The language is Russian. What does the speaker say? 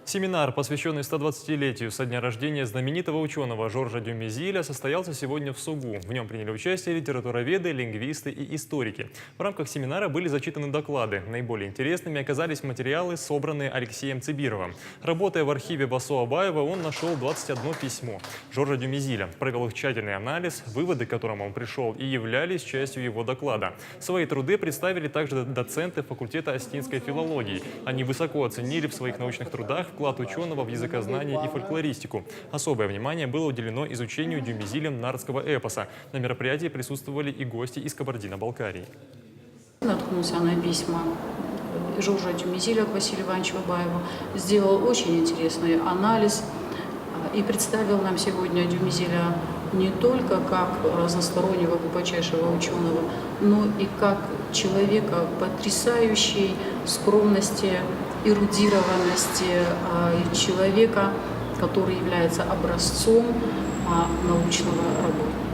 Семинар, посвященный 120-летию со дня рождения знаменитого ученого Жоржа Дюмезиля, состоялся сегодня в Сугу. В нем приняли участие литературоведы, лингвисты и историки. В рамках семинара были зачитаны доклады. Наиболее интересными оказались материалы, собранные Алексеем Цибировым. Работая в архиве Басо Абаева, он нашел 21 письмо Жоржа Дюмезиля, провел их тщательный анализ, выводы, к которым он пришел, и являлись частью его доклада. Свои труды представили также доценты факультета остинской филологии. Они высоко оценили в своих научных трудах вклад ученого в языкознание и фольклористику. Особое внимание было уделено изучению Дюмезилем нардского эпоса. На мероприятии присутствовали и гости из Кабардино-Балкарии. Наткнулся на письма Жоржа Дюмезиля к Василию Ивановичу Абаеву, сделал очень интересный анализ и представил нам сегодня Дюмезиля не только как разностороннего глубочайшего ученого, но и как человека потрясающей скромности, эрудированности, человека, который является образцом научного работника.